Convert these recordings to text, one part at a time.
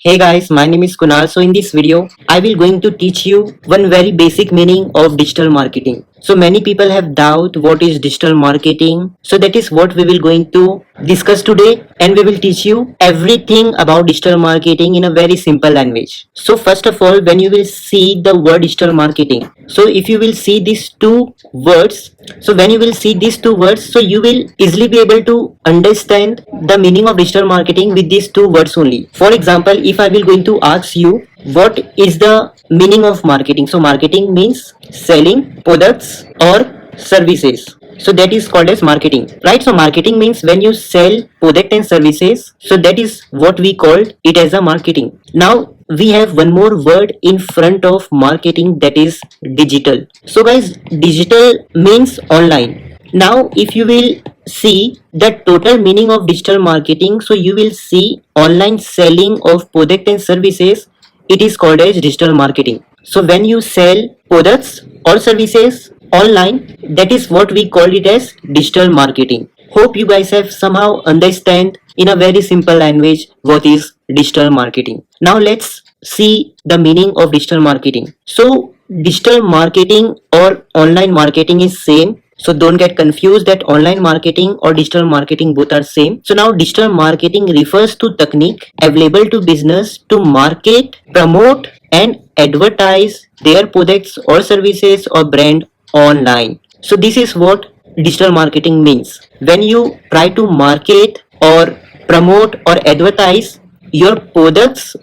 Hey guys, my name is Kunal. So in this video, I will going to teach you one very basic meaning of digital marketing. So many people have doubt what is digital marketing. So that is what we will going to discuss today, and we will teach you everything about digital marketing in a very simple language. So first of all, when you will see the word digital marketing, so if you will see these two words, so when you will see these two words, so you will easily be able to understand the meaning of digital marketing with these two words only. For example, if I will going to ask you what is the meaning of marketing, so marketing means selling products or services. So that is called as marketing, right? So marketing means when you sell product and services, so that is what we called it as a marketing. Now we have one more word in front of marketing, that is digital. So guys, digital means online. Now if you will see the total meaning of digital marketing, so you will see online selling of product and services, it is called as digital marketing. So when you sell products or services online, that is what we call it as digital marketing. Hope you guys have somehow understand in a very simple language what is digital marketing. Now let's see the meaning of digital marketing. So digital marketing or online marketing is same, so don't get confused that online marketing or digital marketing both are same. So now digital marketing refers to technique available to business to market, promote and advertise their products or services or brand online. So this is what digital marketing means. When you try to market or promote or advertise your products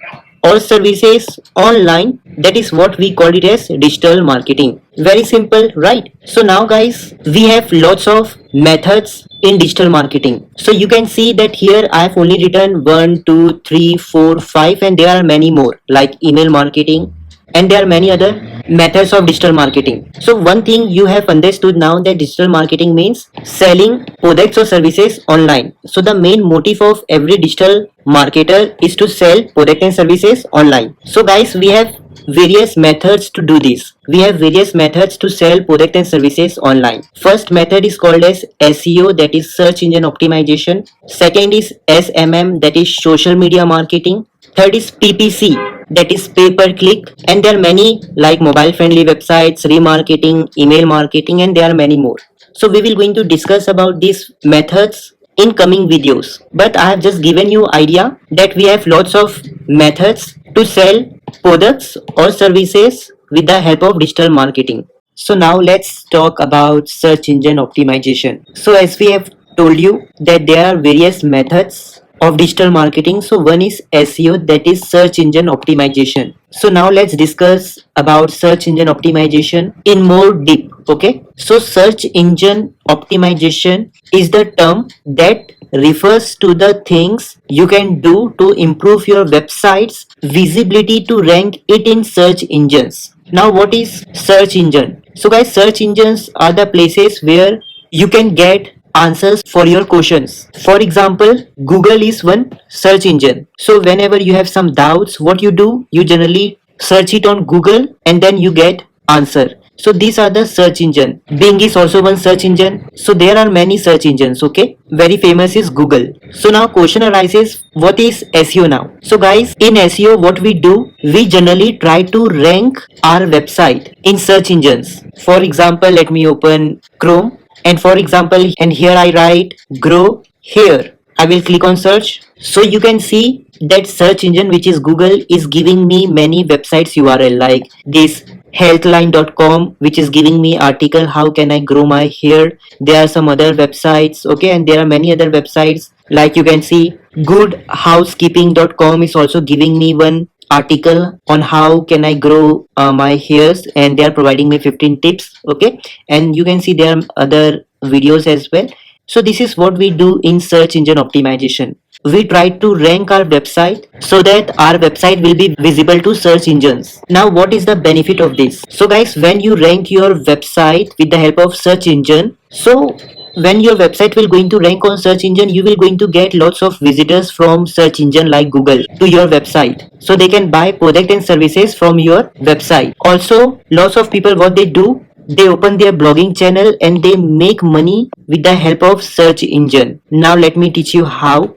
or services online, that is what we call it as digital marketing. Very simple, right? So now guys, we have lots of methods in digital marketing. So you can see that here I have only written 1 2 3 4 5, and there are many more like email marketing, and there are many other methods of digital marketing. So one thing you have understood now, that digital marketing means selling products or services online. So the main motive of every digital marketer is to sell product and services online. So guys, we have various methods to do this. We have various methods to sell product and services online. First method is called as SEO, that is search engine optimization. Second is SMM, that is social media marketing. Third is PPC, that is pay per click, and there are many like mobile friendly websites, remarketing, email marketing, and there are many more. So we will going to discuss about these methods in coming videos, but I have just given you idea that we have lots of methods to sell products or services with the help of digital marketing. So now let's talk about search engine optimization. So as we have told you that there are various methods of digital marketing. So one is SEO, that is search engine optimization. So now let's discuss about search engine optimization in more deep. Okay, so search engine optimization is the term that refers to the things you can do to improve your website's visibility to rank it in search engines. Now what is search engine? So guys, search engines are the places where you can get answers for your questions. For example, Google is one search engine. So whenever you have some doubts, what you do, you generally search it on Google and then you get answer. So these are the search engine. Bing is also one search engine. So there are many search engines. Okay, very famous is Google. So now question arises, what is SEO now? So guys, in SEO what we do, we generally try to rank our website in search engines. For example, let me open Chrome, and for example, and here I write grow here. I will click on search. So you can see that search engine, which is Google, is giving me many websites URL like this healthline.com, which is giving me article how can I grow my hair. There are some other websites, okay, and there are many other websites like you can see goodhousekeeping.com is also giving me one article on how can I grow my hairs, and they are providing me 15 tips. Okay, and you can see there are other videos as well. So this is what we do in search engine optimization. We try to rank our website so that our website will be visible to search engines. Now what is the benefit of this? So guys, when you rank your website with the help of search engine, so when your website will going to rank on search engine, you will going to get lots of visitors from search engine like Google to your website, so they can buy product and services from your website. Also, lots of people, what they do, they open their blogging channel and they make money with the help of search engine. Now let me teach you how.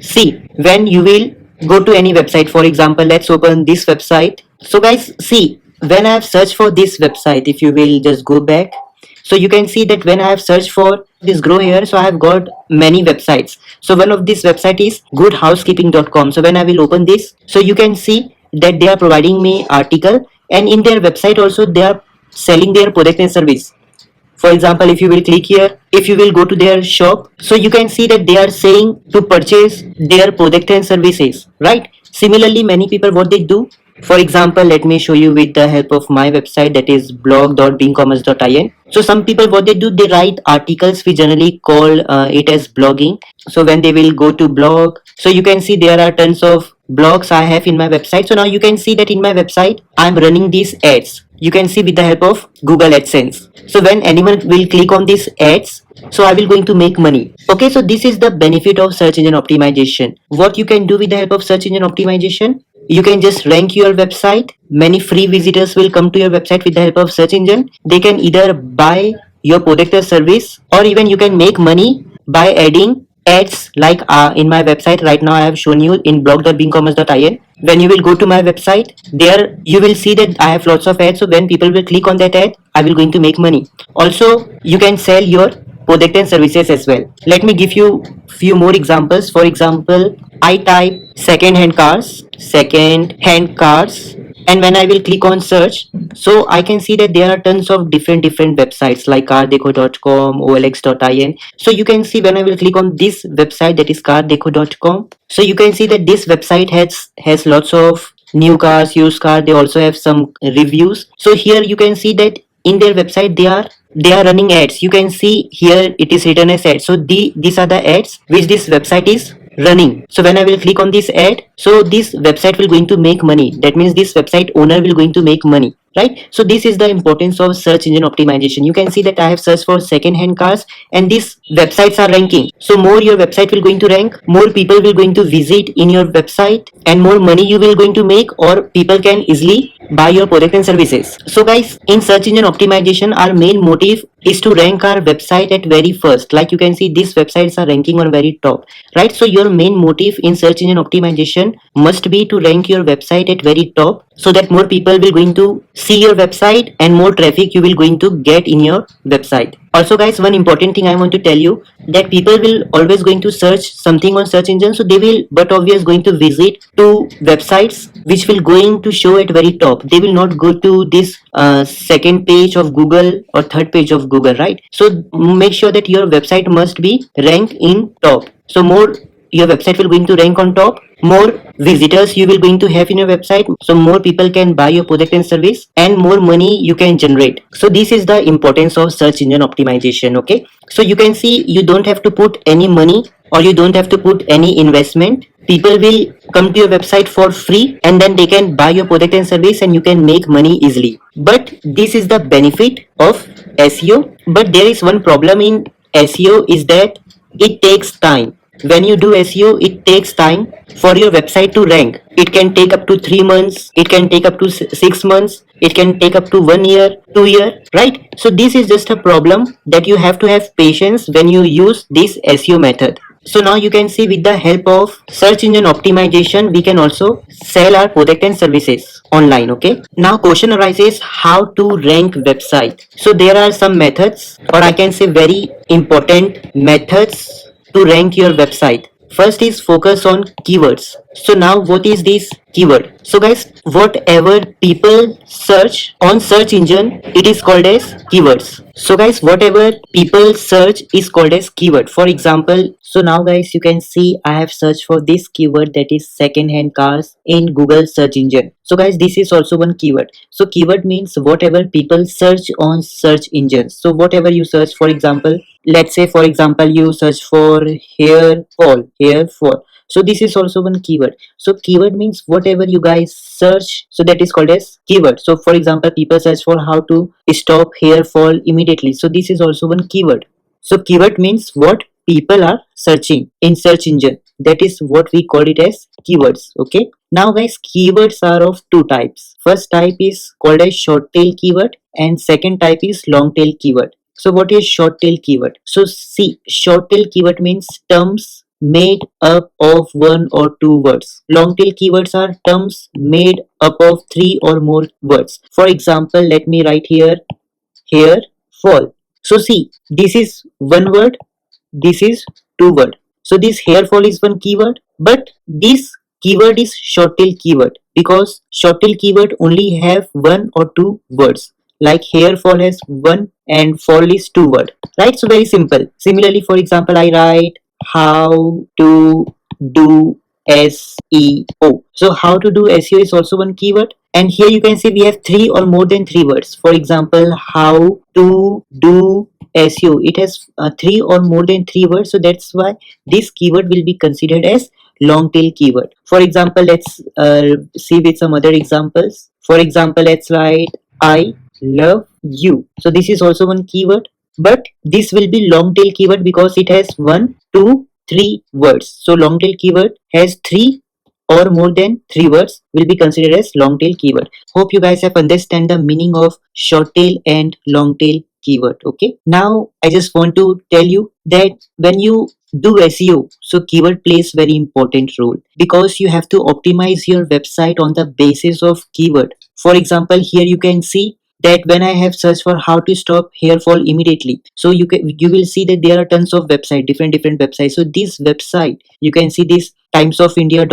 See, when you will go to any website. For example, let's open this website. So guys, see, when I have searched for this website, if you will just go back, so you can see that when I have searched for this grow hair, so I have got many websites. So one of this website is goodhousekeeping.com. So when I will open this, so you can see that they are providing me article, and in their website also they are selling their product and service. For example, if you will click here, if you will go to their shop, so you can see that they are saying to purchase their product and services, right? Similarly, many people, what they do, for example, let me show you with the help of my website, that is blog.beamcommerce.in. So some people, what they do, they write articles. We generally call it as blogging. So when they will go to blog, so you can see there are tons of blogs I have in my website. So now you can see that in my website I'm running these ads. You can see with the help of Google AdSense. So when anyone will click on these ads, so I will going to make money. Okay, so this is the benefit of search engine optimization. What you can do with the help of search engine optimization, you can just rank your website. Many free visitors will come to your website with the help of search engine. They can either buy your product or service, or even you can make money by adding ads. Like in my website right now I have shown you in blog.beamcommerce.in. When you will go to my website, there you will see that I have lots of ads. So when people will click on that ad, I will going to make money. Also, you can sell your product and services as well. Let me give you few more examples. For example, I type second hand cars, and when I will click on search, so I can see that there are tons of different websites like cardeco.com, olx.in. So you can see when I will click on this website, that is cardeco.com, so you can see that this website has lots of new cars, used cars. They also have some reviews. So here you can see that in their website they are running ads. You can see here it is written as ads. So these are the ads which this website is running. So when I will click on this ad, so this website will going to make money. That means this website owner will going to make money, right? So this is the importance of search engine optimization. You can see that I have searched for second hand cars, and these websites are ranking. So more your website will going to rank, more people will going to visit in your website, and more money you will going to make, or people can easily buy your product and services. So guys, in search engine optimization, our main motive is to rank our website at very first. Like you can see these websites are ranking on very top, right? So your main motive in search engine optimization must be to rank your website at very top, so that more people will going to see your website and more traffic you will going to get in your website. Also guys, one important thing I want to tell you, that people will always going to search something on search engine, so they will but obvious going to visit to websites which will going to show at very top. They will not go to this second page of Google or third page of Google, right? So make sure that your website must be ranked in top. So more your website will going to rank on top, more visitors you will going to have in your website, so more people can buy your product and service, and more money you can generate. So this is the importance of search engine optimization. Okay, so you can see you don't have to put any money, or you don't have to put any investment. People will come to your website for free, and then they can buy your product and service, and you can make money easily. But this is the benefit of SEO. But there is one problem in SEO, is that it takes time. When you do SEO, it takes time for your website to rank. It can take up to 3 months, it can take up to 6 months, it can take up to 1 year, 2 year, right? So this is just a problem, that you have to have patience when you use this SEO method. So now you can see with the help of search engine optimization, we can also sell our product and services online. Okay. Now question arises, how to rank website. So there are some methods, or I can say very important methods to rank your website. First is focus on keywords. So now what is this keyword? So guys, whatever people search on search engine, it is called as keywords. So guys, whatever people search is called as keyword. For example, so now guys, you can see I have searched for this keyword, that is second hand cars, in Google search engine. So guys, this is also one keyword. So keyword means whatever people search on search engines. So whatever you search, for example, let's say for example you search for hair fall, so this is also one keyword. So keyword means whatever you guys search, so that is called as keyword. So for example, people search for how to stop hair fall immediately, so this is also one keyword. So keyword means what people are searching in search engine, that is what we call it as keywords. Okay, now guys, keywords are of two types. First type is called as short tail keyword, and second type is long tail keyword. So what is short tail keyword? So see, short tail keyword means terms made up of one or two words. Long tail keywords are terms made up of three or more words. For example, let me write here hair fall. So see, this is one word, this is two word. So this hair fall is one keyword, but this keyword is short tail keyword because short tail keyword only have one or two words. Like hair fall has one and fall is two word. Right? So very simple. Similarly, for example, I write how to do SEO. So how to do SEO is also one keyword. And here you can see we have three or more than three words. For example, how to do SEO. It has three or more than three words. So that's why this keyword will be considered as long tail keyword. For example, let's see with some other examples. For example, let's write I love you. So this is also one keyword, but this will be long tail keyword because it has one, two, three words. So long tail keyword has three or more than three words will be considered as long tail keyword. Hope you guys have understand the meaning of short tail and long tail keyword. Okay, now I just want to tell you that when you do SEO, so keyword plays very important role because you have to optimize your website on the basis of keyword. For example, here you can see that when I have searched for how to stop hair fall immediately, so you will see that there are tons of website, different websites. So this website you can see this Times of India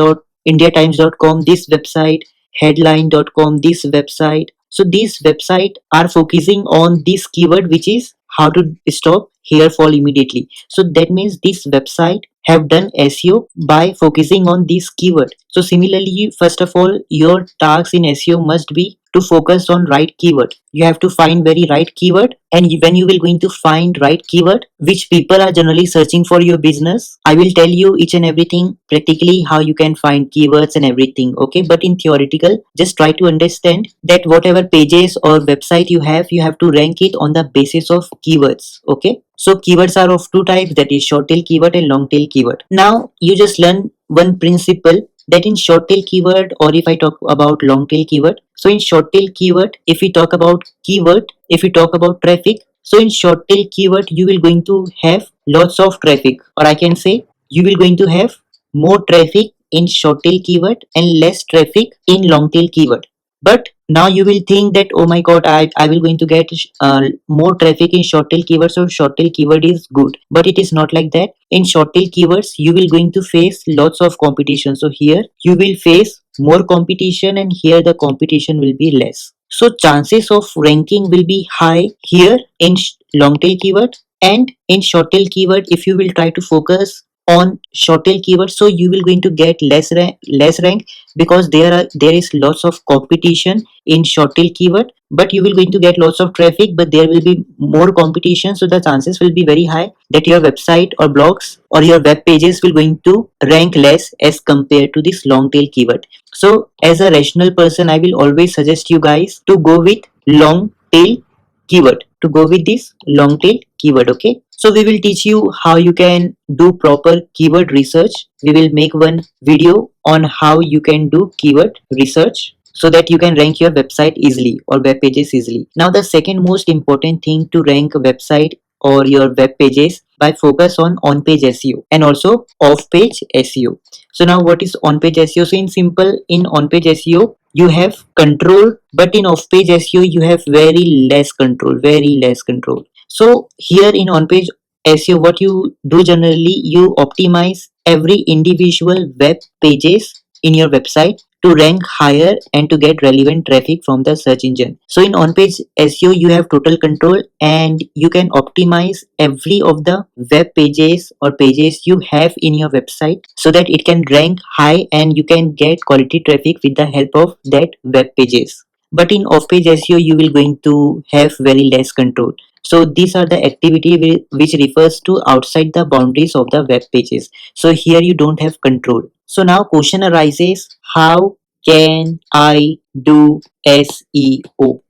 indiatimes.com, this website, headline.com, this website. So these website are focusing on this keyword, which is how to stop hair fall immediately. So that means this website have done SEO by focusing on this keyword. So similarly, first of all, your task in SEO must be to focus on right keyword. You have to find very right keyword, and when you will going to find right keyword which people are generally searching for your business, I will tell you each and everything practically how you can find keywords and everything. Okay, but in theoretical, just try to understand that whatever pages or website you have to rank it on the basis of keywords. Okay, so keywords are of two types, that is short tail keyword and long tail keyword. Now you just learn one principle, that in short tail keyword, or if I talk about long tail keyword, so in short tail keyword, if we talk about keyword, if we talk about traffic, so in short tail keyword you will going to have lots of traffic, or I can say you will going to have more traffic in short tail keyword and less traffic in long tail keyword. But now you will think that, oh my god, I will going to get more traffic in short tail keywords, so short tail keyword is good. But it is not like that. In short tail keywords you will going to face lots of competition. So here you will face more competition and here the competition will be less. So chances of ranking will be high here in long tail keyword, and in short tail keyword if you will try to focus on short tail keyword, so you will going to get less rank because there is lots of competition in short tail keyword, but you will going to get lots of traffic, but there will be more competition. So the chances will be very high that your website or blogs or your web pages will going to rank less as compared to this long tail keyword. So as a rational person, I will always suggest you guys to go with long tail keyword, to go with this long tail keyword. Okay, so we will teach you how you can do proper keyword research. We will make one video on how you can do keyword research so that you can rank your website easily or web pages easily. Now the second most important thing to rank a website or your web pages by focus on page SEO and also off page SEO. So now what is on page SEO? So in simple, in on page SEO you have control, but in off page SEO you have very less control. So here in on page SEO, what you do generally, you optimize every individual web pages in your website to rank higher and to get relevant traffic from the search engine. So in on page SEO you have total control and you can optimize every of the web pages or pages you have in your website so that it can rank high and you can get quality traffic with the help of that web pages. But in off page SEO you will going to have very less control. So these are the activity which refers to outside the boundaries of the web pages. So here you don't have control. So now question arises, how can I do SEO?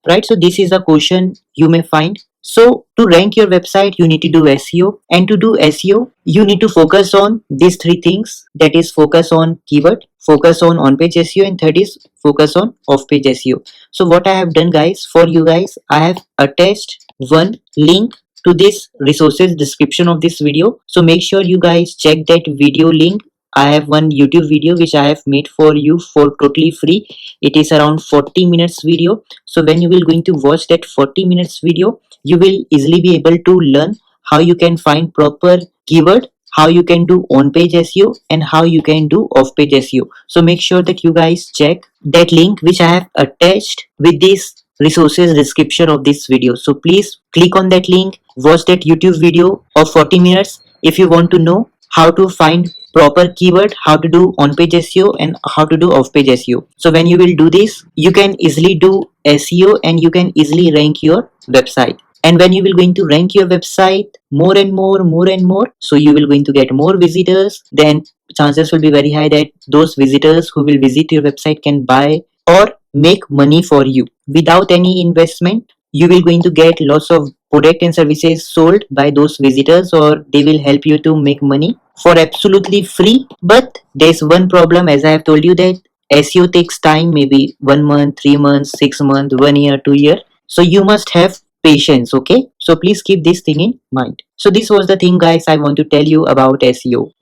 Right? So this is a question you may find. So to rank your website, you need to do SEO, and to do SEO, you need to focus on these three things. That is focus on keyword, focus on page SEO, and third is focus on off page SEO. So what I have done guys, for you guys, I have attached one link to this resources description of this video. So make sure you guys check that video link. I have one YouTube video which I have made for you for totally free. It is around 40 minutes video. So when you will going to watch that 40 minutes video, you will easily be able to learn how you can find proper keyword, how you can do on page SEO, and how you can do off page SEO. So make sure that you guys check that link which I have attached with this resources description of this video. So please click on that link, watch that YouTube video of 40 minutes if you want to know how to find proper keyword, how to do on page SEO, and how to do off page SEO. So when you will do this, you can easily do SEO and you can easily rank your website. And when you will going to rank your website more and more, so you will going to get more visitors, then chances will be very high that those visitors who will visit your website can buy or make money for you without any investment. You will going to get lots of product and services sold by those visitors, or they will help you to make money for absolutely free. But there's one problem, as I have told you, that SEO takes time, maybe 1 month, 3 months, 6 months, 1 year, 2 year. So you must have patience. Okay, so please keep this thing in mind. So this was the thing, guys, I want to tell you about SEO.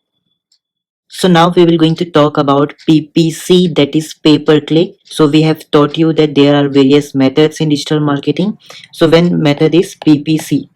So now we will going to talk about PPC, that is pay per click. So we have taught you that there are various methods in digital marketing. So one method is PPC.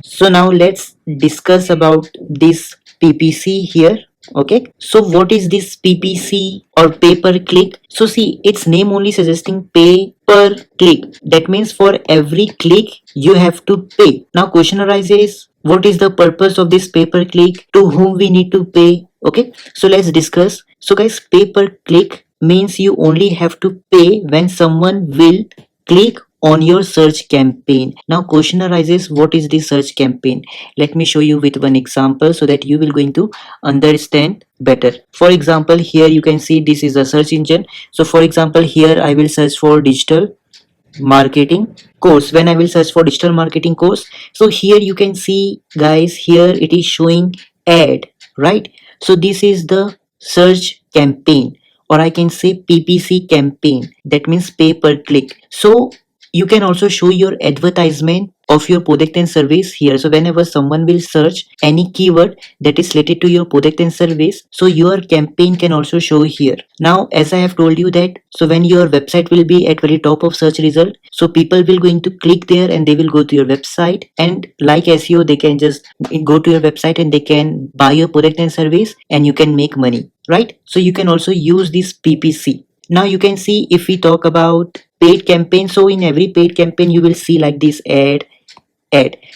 So now let's discuss about this PPC here. Okay, so what is this PPC or pay per click? So see, its name only suggesting pay per click. That means for every click you have to pay. Now question arises, what is the purpose of this pay per click? To whom we need to pay? Okay, so let's discuss. So guys, pay per click means you only have to pay when someone will click on your search campaign. Now question arises, what is the search campaign? Let me show you with one example so that you will going to understand better. For example, here you can see this is a search engine. So for example, here I will search for digital marketing course. When I will search for digital marketing course, so here you can see, guys, here it is showing ad, right? So this is the search campaign, or I can say PPC campaign, that means pay per click. So you can also show your advertisement of your product and service here. So whenever someone will search any keyword that is related to your product and service, so your campaign can also show here. Now as I have told you that, so when your website will be at very top of search result, so people will going to click there and they will go to your website, and like SEO, they can just go to your website and they can buy your product and service and you can make money, right? So you can also use this PPC. Now you can see, if we talk about paid campaign, so in every paid campaign you will see like this ad.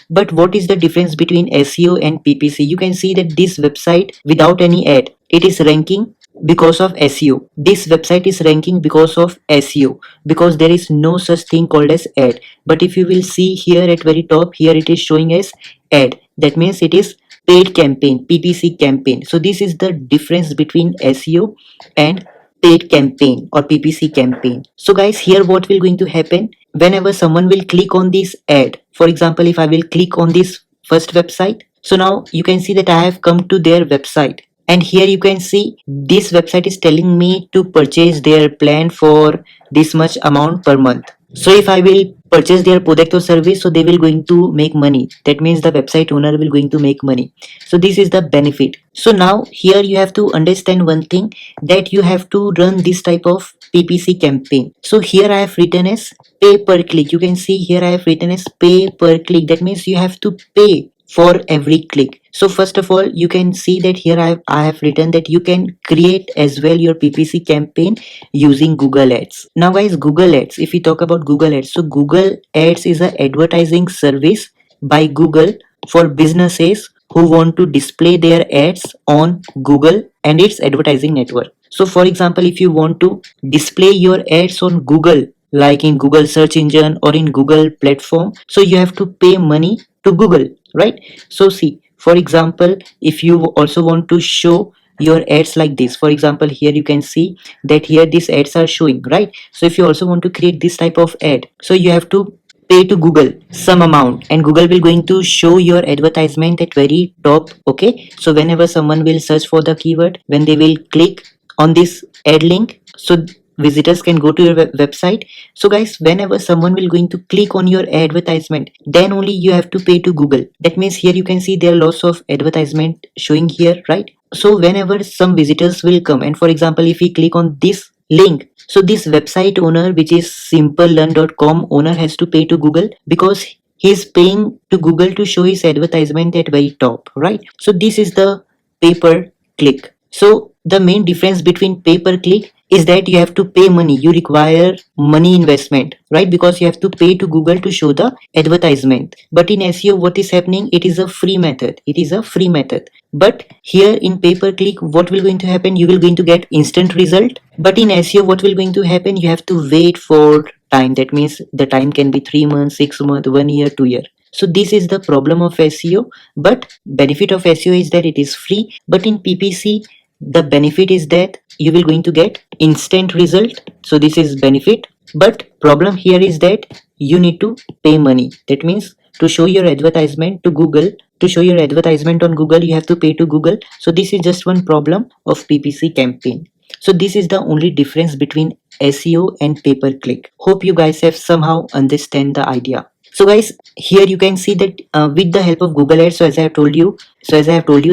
But what is the difference between SEO and PPC? You can see that this website without any ad, it is ranking because of SEO. This website is ranking because of SEO, because there is no such thing called as ad. But if you will see here at very top, here it is showing as ad. That means it is paid campaign, PPC campaign. So this is the difference between SEO and paid campaign or PPC campaign. So guys, here what will going to happen, whenever someone will click on this ad, for example, if I will click on this first website, so now you can see that I have come to their website, and here you can see this website is telling me to purchase their plan for this much amount per month. So if I will purchase their product or service, so they will going to make money. That means the website owner will going to make money. So this is the benefit. So now here you have to understand one thing, that you have to run this type of PPC campaign. So here I have written as pay per click. You can see here I have written as pay per click. That means you have to pay for every click. So first of all, you can see that here I have written that you can create as well your PPC campaign using Google Ads. Now guys, Google Ads, if we talk about Google Ads, so Google Ads is an advertising service by Google for businesses who want to display their ads on Google and its advertising network. So for example, if you want to display your ads on Google, like in Google search engine or in Google platform, so you have to pay money to Google, right? So see, for example, if you also want to show your ads like this, for example, here you can see that here these ads are showing, right? So if you also want to create this type of ad, so you have to pay to Google some amount, and Google will going to show your advertisement at very top. Okay, so whenever someone will search for the keyword, when they will click on this ad link, so visitors can go to your website. So guys, whenever someone will going to click on your advertisement, then only you have to pay to Google. That means here you can see there are lots of advertisement showing here, right? So whenever some visitors will come, and for example if we click on this link, so this website owner, which is simplelearn.com owner, has to pay to Google because he's paying to Google to show his advertisement at very top, right? So this is the pay per click. So the main difference between pay per click is that you have to pay money. You require money investment, right? Because you have to pay to Google to show the advertisement. But in SEO, what is happening? It is a free method. It is a free method. But here in pay per click, what will going to happen? You will going to get instant result. But in SEO, what will going to happen? You have to wait for time. That means the time can be 3 months, 6 months, 1 year, 2 year. So this is the problem of SEO. But benefit of SEO is that it is free. But in PPC, the benefit is that you will going to get instant result. So this is benefit. But problem here is that you need to pay money. That means to show your advertisement to Google, to show your advertisement on Google, you have to pay to Google. So this is just one problem of PPC campaign. So this is the only difference between SEO and pay per click. Hope you guys have somehow understand the idea. So guys, here you can see that with the help of Google Ads, so as I have told you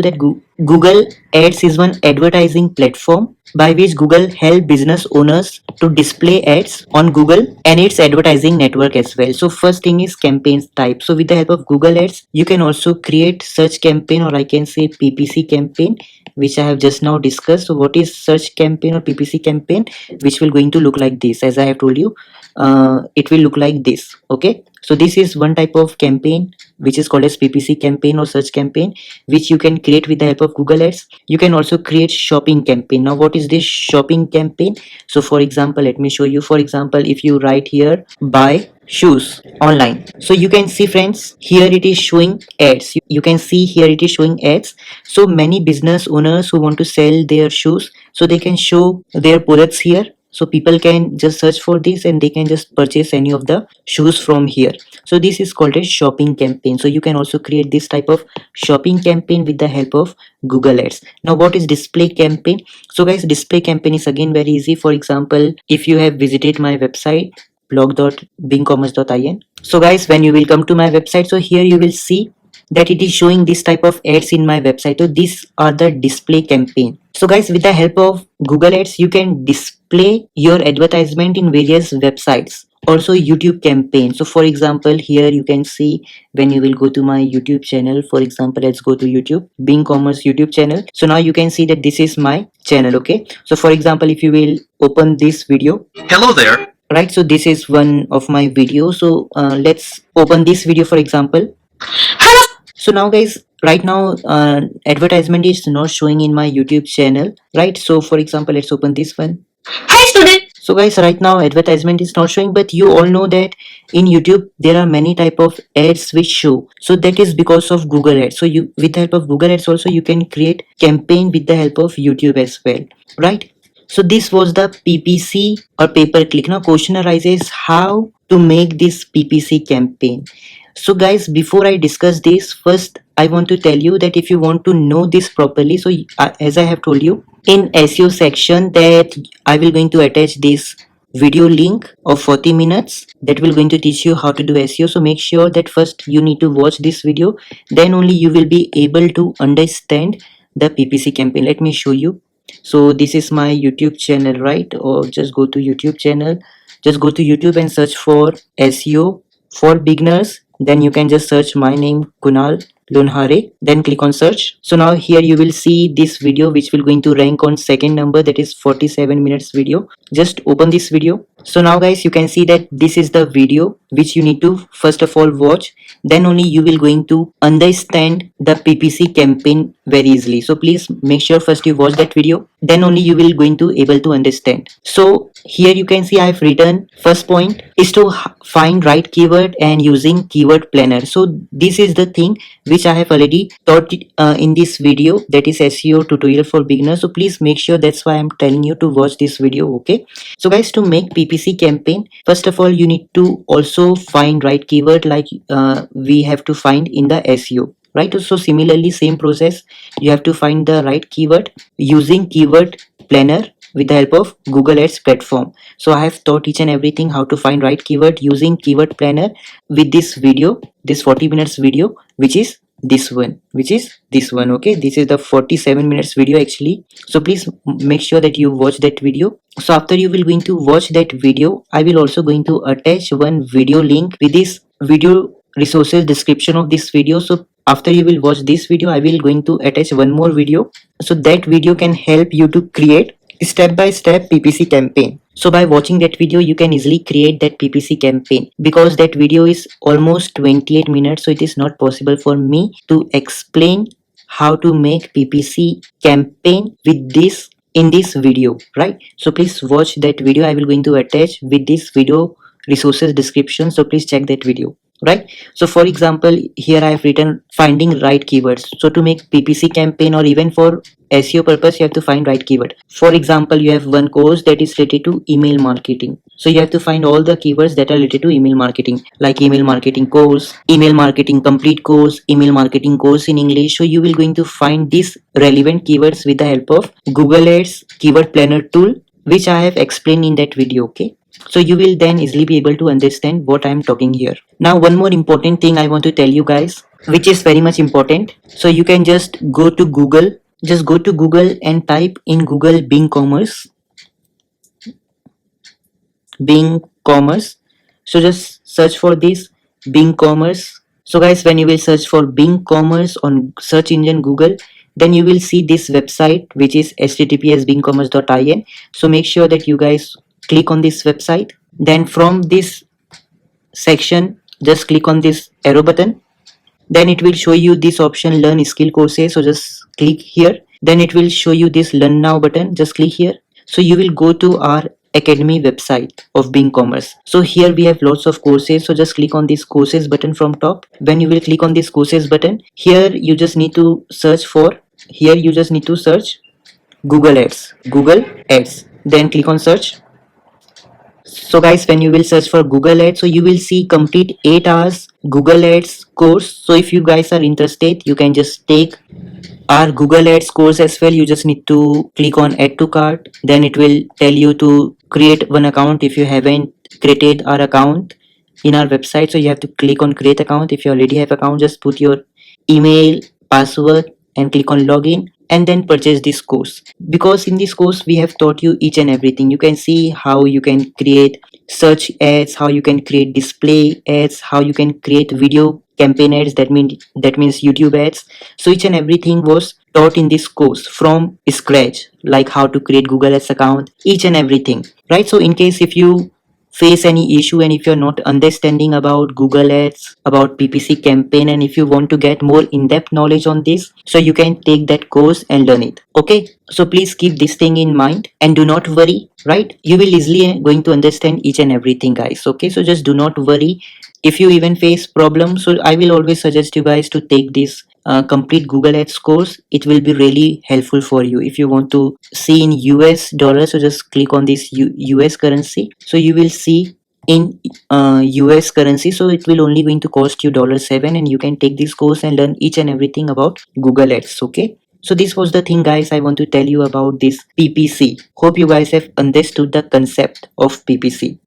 that Google Ads is one advertising platform by which Google help business owners to display ads on Google and its advertising network as well. So first thing is campaigns type. So with the help of Google Ads, you can also create search campaign, or I can say PPC campaign, which I have just now discussed. So what is search campaign or PPC campaign? Which will going to look like this. As I have told you, it will look like this. Okay, so this is one type of campaign which is called as PPC campaign or search campaign, which you can create with the help of Google Ads. You can also create shopping campaign. Now what is this shopping campaign? So for example, let me show you. For example, if you write here buy shoes online, so you can see friends, here it is showing ads. You can see here it is showing ads. So many business owners who want to sell their shoes, so they can show their products here. So people can just search for this and they can just purchase any of the shoes from here. So this is called a shopping campaign. So you can also create this type of shopping campaign with the help of Google Ads. Now what is display campaign? So guys, display campaign is again very easy. For example, if you have visited my website blog.bingcommerce.in, so guys, when you will come to my website, so here you will see that it is showing this type of ads in my website. So these are the display campaign. So guys, with the help of Google Ads, you can display your advertisement in various websites. Also YouTube campaign. So for example, here you can see when you will go to my YouTube channel. For example, let's go to YouTube, Bing Commerce YouTube channel. So now you can see that this is my channel. Okay, so for example, if you will open this video, hello there, right? So this is one of my videos. So let's open this video, for example. So now guys, right now advertisement is not showing in my YouTube channel, right? So for example, let's open this one. Hi student. So guys, right now advertisement is not showing, but you all know that in YouTube there are many type of ads which show. So that is because of Google Ads. So you, with the help of Google Ads also, you can create campaign with the help of YouTube as well, right? So this was the PPC or pay per click. Now question arises, how to make this PPC campaign? So guys, before I discuss this, first I want to tell you that if you want to know this properly, so as I have told you in SEO section that I will going to attach this video link of 40 minutes that will going to teach you how to do SEO. So make sure that first you need to watch this video, then only you will be able to understand the PPC campaign. Let me show you. So this is my YouTube channel, right? Or just go to YouTube channel, just go to YouTube and search for SEO for beginners. Then you can just search my name, Kunal Lunhare, then click on search. So now here you will see this video which will going to rank on second number, that is 47 minutes video. Just open this video. So now guys, you can see that this is the video which you need to first of all watch, then only you will going to understand the PPC campaign very easily. So please make sure first you watch that video, then only you will going to able to understand. So here you can see I have written first point is to find right keyword and using keyword planner. So this is the thing which I have already taught in this video, that is SEO tutorial for beginners. So please make sure, that's why I'm telling you to watch this video. Okay, so guys, to make PPC campaign, first of all you need to also find right keyword like we have to find in the SEO, right? So similarly, same process, you have to find the right keyword using keyword planner. with the help of Google Ads platform. So I have taught each and everything how to find right keyword using keyword planner with this video, this 40 minutes video, which is this one. Okay, this is the 47 minutes video actually. So please make sure that you watch that video. So after you will going to watch that video, I will also going to attach one video link with this video resources description of this video. So after you will watch this video, I will going to attach one more video, so that video can help you to create step by step PPC campaign. So by watching that video, you can easily create that PPC campaign. Because that video is almost 28 minutes, so it is not possible for me to explain how to make PPC campaign with this in this video, right? So please watch that video. I will going to attach with this video resources description, so please check that video, right? So for example, here I have written finding right keywords. So to make PPC campaign or even for SEO purpose, you have to find right keyword. For example, you have one course that is related to email marketing, so you have to find all the keywords that are related to email marketing, like email marketing course, email marketing complete course, email marketing course in English. So you will going to find these relevant keywords with the help of Google Ads keyword planner tool, which I have explained in that video. Okay, so you will then easily be able to understand what I am talking here. Now one more important thing I want to tell you guys, which is very much important. So you can just go to Google, and type in Google Bing Commerce. So just search for this Bing Commerce. So guys, when you will search for Bing Commerce on search engine Google, then you will see this website, which is https://bingcommerce.in. So make sure that you guys click on this website. Then from this section, just click on this arrow button. Then it will show you this option, learn skill courses. So just click here. Then it will show you this learn now button. Just click here. So you will go to our academy website of Bing Commerce. So here we have lots of courses. So just click on this courses button from top. When you will click on this courses button, here you just need to search Google Ads. Then click on search. So guys, when you will search for Google Ads, so you will see complete 8 hours Google Ads course. So if you guys are interested, you can just take our Google Ads course as well. You just need to click on add to cart. Then it will tell you to create one account if you haven't created our account in our website. So you have to click on create account. If you already have account, just put your email, password and click on login, and then purchase this course. Because in this course we have taught you each and everything. You can see how you can create search ads, how you can create display ads, how you can create video campaign ads, that means YouTube ads. So each and everything was taught in this course from scratch, like how to create Google Ads account, each and everything, right? So in case if you face any issue and if you're not understanding about Google Ads, about PPC campaign, and if you want to get more in-depth knowledge on this, so you can take that course and learn it. Okay, so please keep this thing in mind and do not worry, right? You will easily going to understand each and everything, guys. Okay, so just do not worry. If you even face problems, so I will always suggest you guys to take this complete Google Ads course. It will be really helpful for you. If you want to see in US dollars, so just click on this US currency. So you will see in US currency, so it will only going to cost you $7, and you can take this course and learn each and everything about Google Ads. Okay, so this was the thing, guys, I want to tell you about this PPC. Hope you guys have understood the concept of PPC.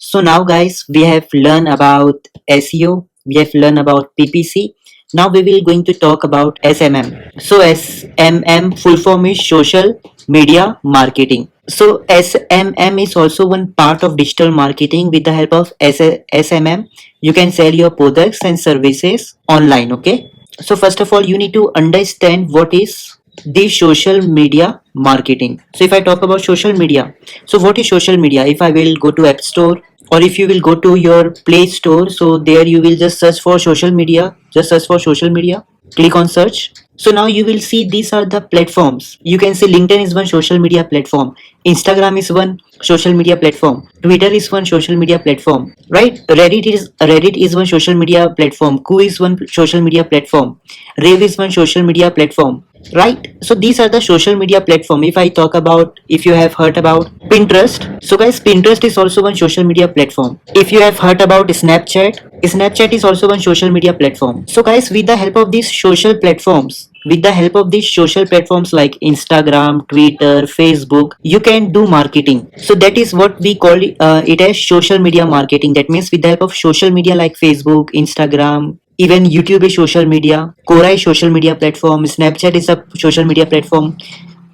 So now guys, we have learned about SEO, we have learned about PPC. Now we will going to talk about SMM. So SMM full form is social media marketing. So SMM is also one part of digital marketing. With the help of SMM, you can sell your products and services online. Okay. So first of all, you need to understand what is the social media marketing. So if I talk about social media, so what is social media? If I will go to App Store, or if you will go to your Play Store, so there you will just search for social media. Just search for social media, click on search. So now you will see these are the platforms. You can see LinkedIn is one social media platform, Instagram is one social media platform, Twitter is one social media platform, right? Reddit is one social media platform, Koo is one social media platform, Rave is one social media platform, right? So these are the social media platform. If I talk about, if you have heard about Pinterest, so guys, Pinterest is also one social media platform. If you have heard about Snapchat is also one social media platform. So guys, with the help of these social platforms, with the help of these social platforms like Instagram, Twitter, Facebook, you can do marketing. So that is what we call it as social media marketing. That means with the help of social media like Facebook, Instagram, even YouTube is social media, Quora is social media platform, Snapchat is a social media platform,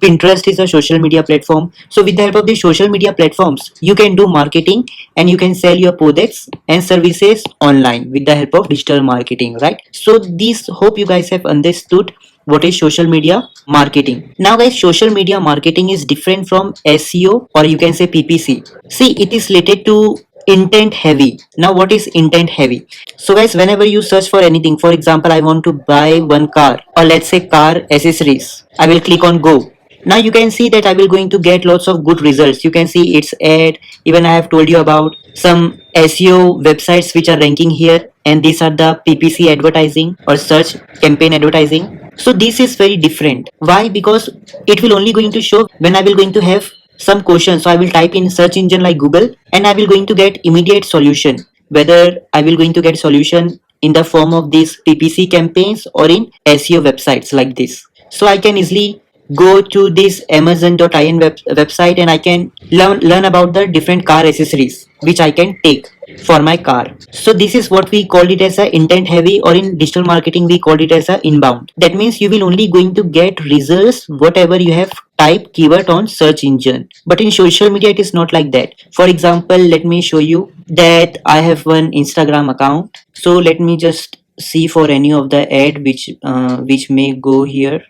Pinterest is a social media platform. So with the help of these social media platforms, you can do marketing and you can sell your products and services online with the help of digital marketing, right? So this, hope you guys have understood what is social media marketing. Now guys, social media marketing is different from SEO, or you can say PPC. See, it is related to intent heavy. Now what is intent heavy? So guys, whenever you search for anything, for example, I want to buy one car, or let's say car accessories, I will click on go. Now you can see that I will going to get lots of good results. You can see its ad. Even I have told you about some SEO websites which are ranking here, and these are the PPC advertising or search campaign advertising. So this is very different. Why? Because it will only going to show when I will going to have some question. So I will type in search engine like Google, and I will going to get immediate solution. Whether I will going to get solution in the form of these PPC campaigns or in SEO websites like this. So I can easily go to this amazon.in website, and I can learn about the different car accessories which I can take for my car. So this is what we call it as a intent heavy, or in digital marketing we call it as a inbound. That means you will only going to get results whatever you have type keyword on search engine. But in social media it is not like that. For example, let me show you that I have one Instagram account. So let me just see for any of the ad which may go here.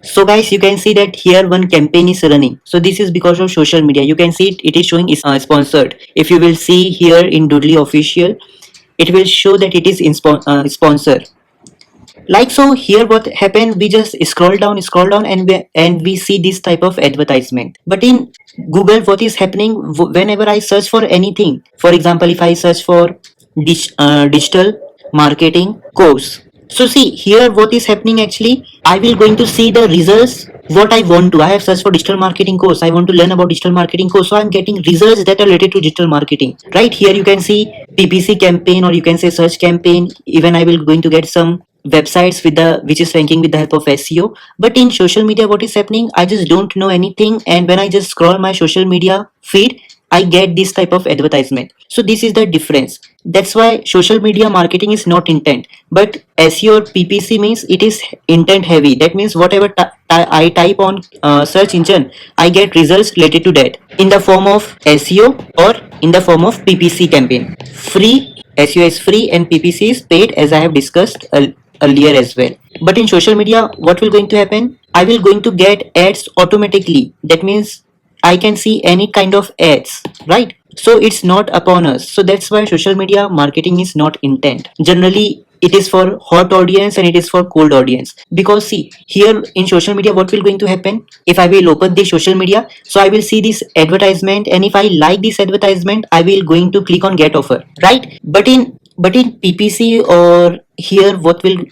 So guys, you can see that here one campaign is running. So this is because of social media. You can see it is showing is sponsored. If you will see here in Doodly official, it will show that it is in sponsored. Like so, here what happened? We just scroll down, and we see this type of advertisement. But in Google, what is happening? Whenever I search for anything, for example, if I search for digital marketing course, so see here what is happening actually. I will going to see the results what I want to. I have searched for digital marketing course. I want to learn about digital marketing course. So I'm getting results that are related to digital marketing. Right here you can see PPC campaign, or you can say search campaign. Even I will going to get some websites with the which is ranking with the help of SEO. But in social media what is happening? I just don't know anything, and when I just scroll my social media feed, I get this type of advertisement. So this is the difference. That's why social media marketing is not intent, but SEO or PPC means it is intent heavy. That means whatever I type on search engine, I get results related to that in the form of SEO or in the form of PPC campaign. Free SEO is free and PPC is paid, as I have discussed earlier as well. But in social media, what will going to happen? I will going to get ads automatically. That means I can see any kind of ads, right? So it's not upon us. So that's why social media marketing is not intent. Generally, it is for hot audience and it is for cold audience. Because see, here in social media, what will going to happen? If I will open the social media, so I will see this advertisement, and if I like this advertisement, I will going to click on get offer, right? But in PPC, or here what will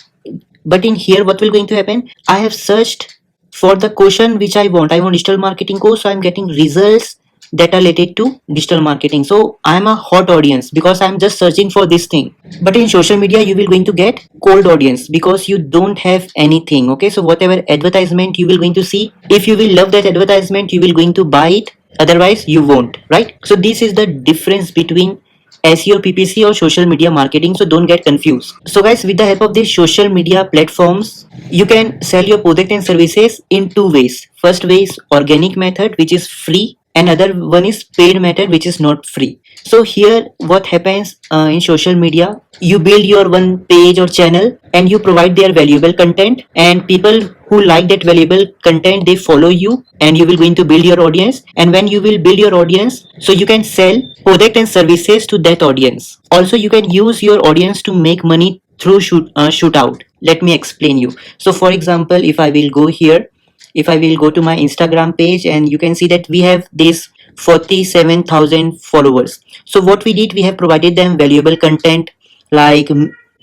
but in here what will going to happen? I have searched for the question which I want. I want digital marketing course, so I'm getting results that are related to digital marketing. So I'm a hot audience because I'm just searching for this thing. But in social media you will going to get cold audience because you don't have anything. Okay, so whatever advertisement you will going to see, if you will love that advertisement, you will going to buy it, otherwise you won't, right? So this is the difference between SEO, PPC or social media marketing. So don't get confused. So guys, with the help of these social media platforms, you can sell your product and services in two ways. First way is organic method, which is free, and other one is paid method, which is not free. So here what happens in social media, you build your one page or channel and you provide their valuable content, and people who like that valuable content, they follow you, and you will going to build your audience. And when you will build your audience, so you can sell product and services to that audience. Also you can use your audience to make money through shootout. Let me explain you. So for example, if I will go here, if I will go to my Instagram page, and you can see that we have this 47,000 followers. So what we did, we have provided them valuable content, like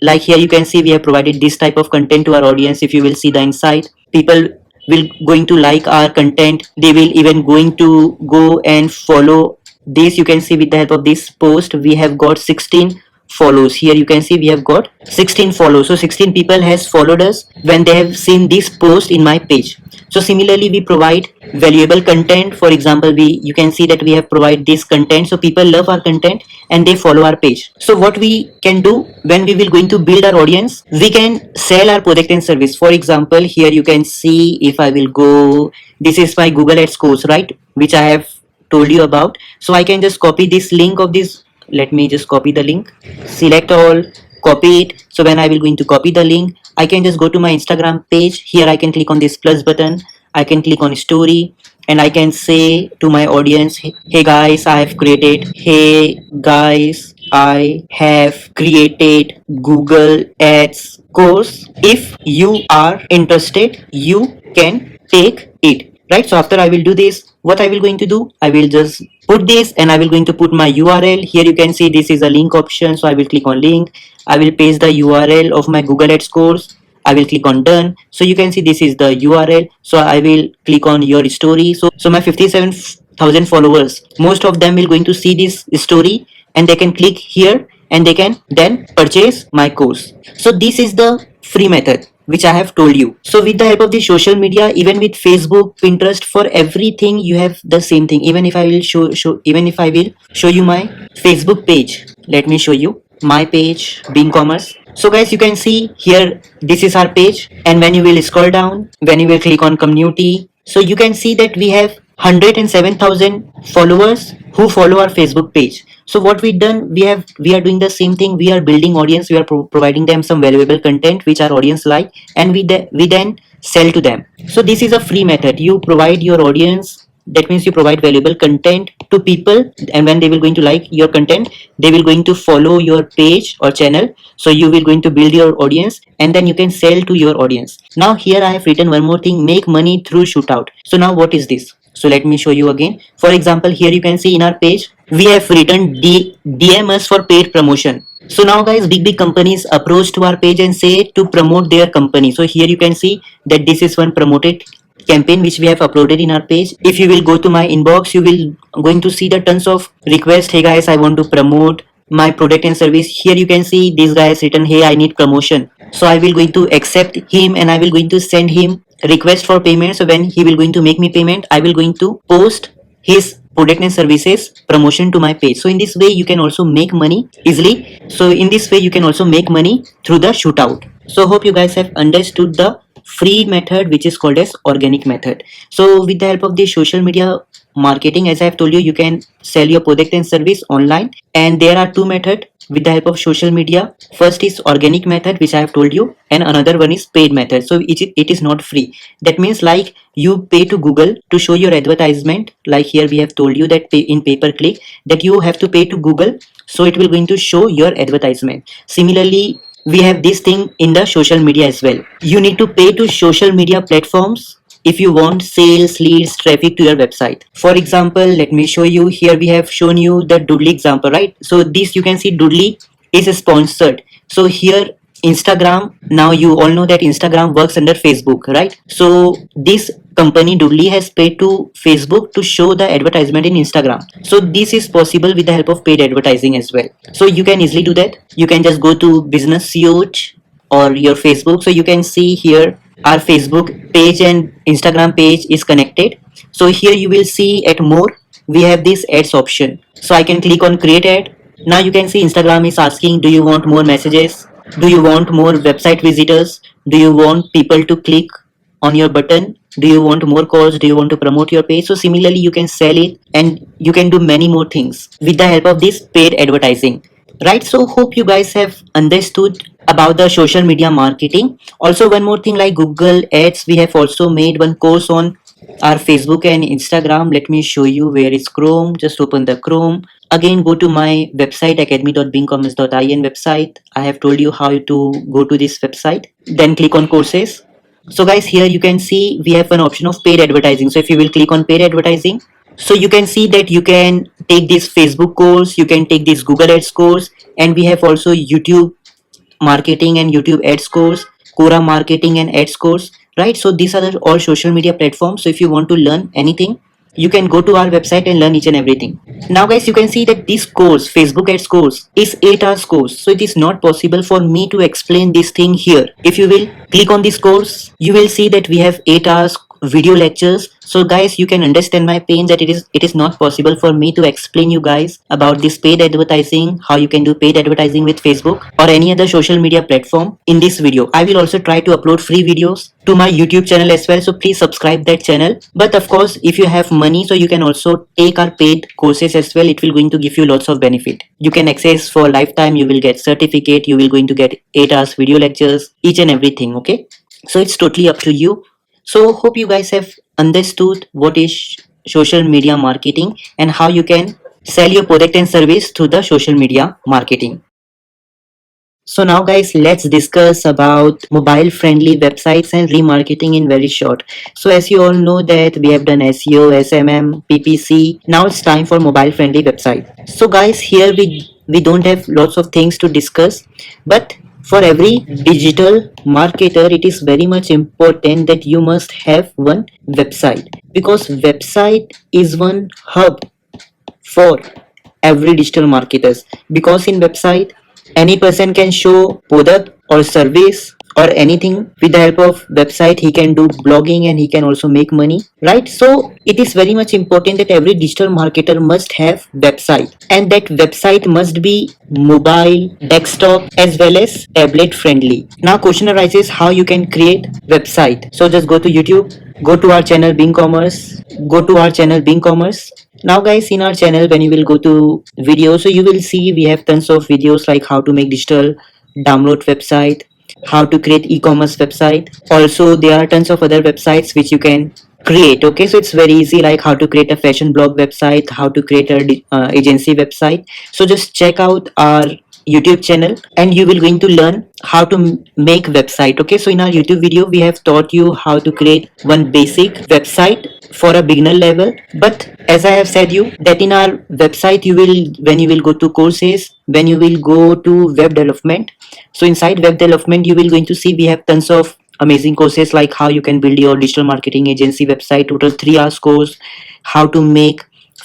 like here you can see we have provided this type of content to our audience. If you will see the inside, people will going to like our content. They will even going to go and follow this. You can see with the help of this post, we have got 16 follows. Here you can see we have got 16 follows. So 16 people has followed us when they have seen this post in my page. So similarly, we provide valuable content. For example, you can see that we have provided this content, so people love our content and they follow our page. So what we can do when we will going to build our audience, we can sell our product and service. For example, here you can see, if I will go, this is my Google Ads course, right, which I have told you about. So I can just copy this link of this. Let me just copy the link, select all, copy it. So when I will going to copy the link, I can just go to my Instagram page. Here I can click on this plus button, I can click on story, and I can say to my audience, hey guys, I have created, hey guys, I have created Google Ads course. If you are interested, you can take it. Right? So after I will do this, what I will going to do, I will just put this and I will going to put my URL. Here you can see this is a link option. So I will click on link. I will paste the URL of my Google Ads course. I will click on done. So you can see this is the URL. So I will click on your story. So my 57,000 followers, most of them will going to see this story and they can click here and they can then purchase my course. So this is the free method which I have told you. So with the help of the social media, even with Facebook, Pinterest, for everything you have the same thing. Even if I will show you my Facebook page. Let me show you my page, Bing Commerce. So guys, you can see here, this is our page, and when you will scroll down, when you will click on community, so you can see that we have 107,000 followers who follow our Facebook page. So what we done, we are doing the same thing. We are building audience, we are providing them some valuable content which our audience like, and we then sell to them. So this is a free method. You provide your audience, that means you provide valuable content to people, and when they will going to like your content, they will going to follow your page or channel. So you will going to build your audience and then you can sell to your audience. Now here I have written one more thing, make money through shootout. So now what is this? So let me show you again. For example, here you can see in our page we have written DM us for paid promotion. So now guys, big companies approach to our page and say to promote their company. So here you can see that this is one promoted campaign which we have uploaded in our page. If you will go to my inbox, you will going to see the tons of requests. Hey guys, I want to promote my product and service. Here you can see this guy has written, hey, I need promotion. So I will going to accept him and I will going to send him request for payment. So when he will going to make me payment, I will going to post his product and services promotion to my page. So in this way you can also make money easily. So in this way you can also make money through the shootout. So hope you guys have understood the free method which is called as organic method. So with the help of the social media marketing, as I have told you, you can sell your product and service online, and there are two methods with the help of social media. First is organic method which I have told you, and another one is paid method. So it is not free. That means like you pay to Google to show your advertisement. Like here we have told you that in pay per click that you have to pay to Google, so it will going to show your advertisement. Similarly, we have this thing in the social media as well. You need to pay to social media platforms if you want sales, leads, traffic to your website. For example, let me show you. Here we have shown you the Doodly example, right? So this you can see Doodly is sponsored. So here Instagram, now you all know that Instagram works under Facebook, right? So this company Doodly has paid to Facebook to show the advertisement in Instagram. So this is possible with the help of paid advertising as well. So you can easily do that. You can just go to Business Suite or your Facebook. So you can see here our Facebook page and Instagram page is connected. So here you will see at more, we have this ads option. So I can click on create ad. Now you can see Instagram is asking, do you want more messages? Do you want more website visitors? Do you want people to click on your button? Do you want more calls? Do you want to promote your page? So similarly, you can sell it and you can do many more things with the help of this paid advertising. Right? So hope you guys have understood about the social media marketing. Also one more thing, like Google Ads, we have also made one course on our Facebook and Instagram. Let me show you where is Chrome. Just open the Chrome. Again, go to my website, academy.bingcommerce.in website. I have told you how to go to this website. Then click on courses. So guys, here you can see we have an option of paid advertising. So if you will click on paid advertising, so you can see that you can take this Facebook course, you can take this Google Ads course, and we have also YouTube marketing and YouTube ads course, Quora marketing and ads course, right? So these are all social media platforms. So if you want to learn anything, you can go to our website and learn each and everything. Now guys, you can see that this course, Facebook ads course, is 8 hours course. So it is not possible for me to explain this thing here. If you will click on this course, you will see that we have 8 hours video lectures. So guys, you can understand my pain that it is not possible for me to explain you guys about this paid advertising, how you can do paid advertising with Facebook or any other social media platform in this video. I will also try to upload free videos to my YouTube channel as well, so please subscribe that channel. But of course, if you have money, so you can also take our paid courses as well. It will going to give you lots of benefit. You can access for lifetime, you will get certificate, you will going to get 8 hours video lectures, each and everything. Okay, so it's totally up to you. So hope you guys have understood what is social media marketing and how you can sell your product and service through the social media marketing. So now guys, let's discuss about mobile friendly websites and remarketing in very short. So as you all know that we have done SEO, SMM, PPC. Now it's time for mobile friendly website. So guys, here we don't have lots of things to discuss, but for every digital marketer, it is very much important that you must have one website, because website is one hub for every digital marketers. Because in website, any person can show product or service or anything. With the help of website, he can do blogging and he can also make money, right? So it is very much important that every digital marketer must have website, and that website must be mobile, desktop as well as tablet friendly. Now question arises, how you can create website. So just go to YouTube, go to our channel Bing Commerce, go to our channel Bing Commerce. Now guys, in our channel, when you will go to videos, so you will see we have tons of videos like how to make digital download website, how to create e-commerce website. Also there are tons of other websites which you can create. Okay, so it's very easy, like how to create a fashion blog website, how to create a agency website. So just check out our YouTube channel and you will going to learn how to make website. Okay, so in our YouTube video we have taught you how to create one basic website for a beginner level. But as I have said you that in our website, you will, when you will go to courses, when you will go to web development, so inside web development you will going to see we have tons of amazing courses like how you can build your digital marketing agency website, total 3 hours course, how to make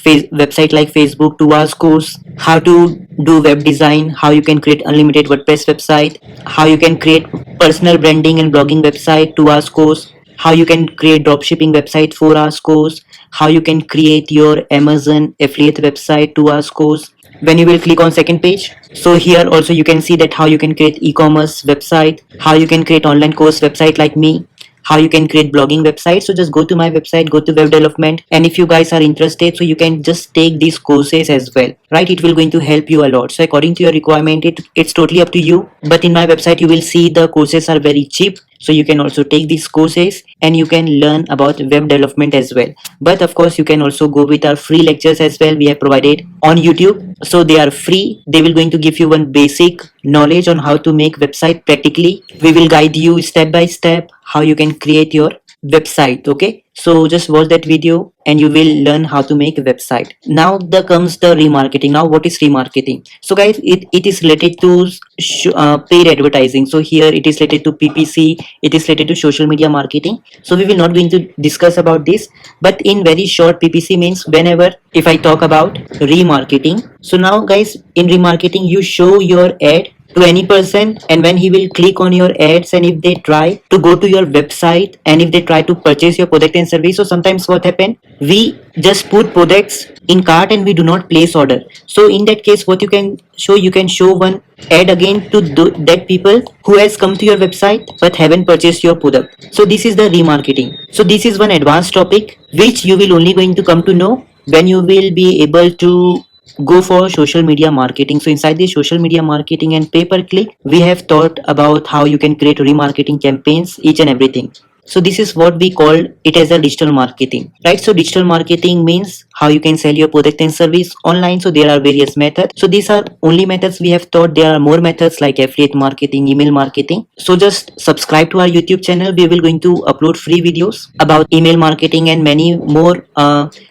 website like Facebook, 2 hours course, how to do web design, how you can create unlimited WordPress website, how you can create personal branding and blogging website, 2 hours course, how you can create dropshipping website, 4 hours course, how you can create your Amazon affiliate website, 2 hours course. When you will click on second page, so here also you can see that how you can create e-commerce website, how you can create online course website like me, how you can create blogging website. So just go to my website, go to web development, and if you guys are interested, so you can just take these courses as well, right? It will going to help you a lot. So according to your requirement, it's totally up to you. But in my website you will see the courses are very cheap, so you can also take these courses and you can learn about web development as well. But of course you can also go with our free lectures as well, we have provided on YouTube. So they are free, they will going to give you one basic knowledge on how to make website practically. We will guide you step by step how you can create your website. Okay, so just watch that video and you will learn how to make a website. Now there comes the remarketing. Now what is remarketing? So guys, it is related to paid advertising. So here it is related to PPC, it is related to social media marketing. So we will not going to discuss about this, but in very short, PPC means whenever if I talk about remarketing. So now guys, in remarketing you show your ad to any person, and when he will click on your ads, and if they try to go to your website and if they try to purchase your product and service, so sometimes what happen, we just put products in cart and we do not place order. So in that case, what you can show, you can show one ad again to that people who has come to your website but haven't purchased your product. So this is the remarketing. So this is one advanced topic which you will only going to come to know when you will be able to go for social media marketing. So inside the social media marketing and pay-per-click, we have thought about how you can create remarketing campaigns, each and everything. So this is what we call it as a digital marketing, right? So digital marketing means how you can sell your product and service online. So there are various methods. So these are only methods we have thought. There are more methods like affiliate marketing, email marketing. So just subscribe to our YouTube channel. We will going to upload free videos about email marketing and many more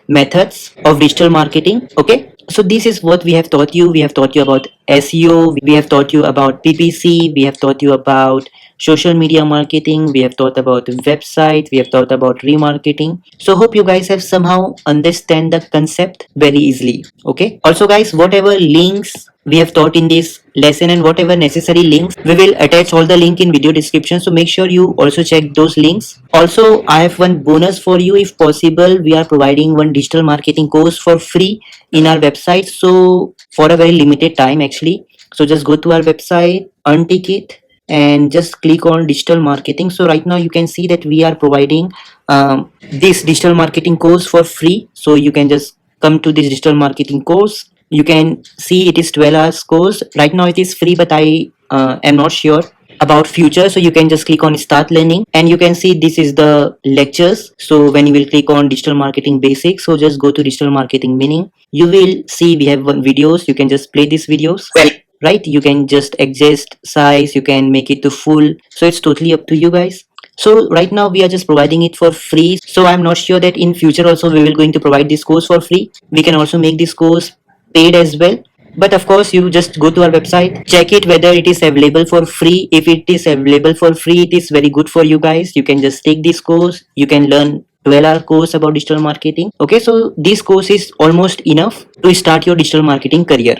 methods of digital marketing. Okay. So this is what we have taught you. We have taught you about SEO. We have taught you about PPC. We have taught you about social media marketing, we have taught about website, we have taught about remarketing. So hope you guys have somehow understand the concept very easily. Okay. Also guys, whatever links we have taught in this lesson and whatever necessary links, we will attach all the link in video description, so make sure you also check those links. Also, I have one bonus for you. If possible, we are providing one digital marketing course for free in our website, so for a very limited time actually. So just go to our website, Unticket, and just click on digital marketing. So right now you can see that we are providing this digital marketing course for free, so you can just come to this digital marketing course. You can see it is 12 hours course. Right now it is free, but I am not sure about future, so you can just click on start learning, and you can see this is the lectures. So when you will click on digital marketing basics, so just go to digital marketing meaning, you will see we have one videos. You can just play these videos, right? You can just adjust size, you can make it to full, so it's totally up to you guys. So right now we are just providing it for free, so I'm not sure that in future also we will going to provide this course for free. We can also make this course paid as well, but of course you just go to our website, check it whether it is available for free. If it is available for free, it is very good for you guys. You can just take this course, you can learn 12-hour course about digital marketing. Okay, so this course is almost enough to start your digital marketing career.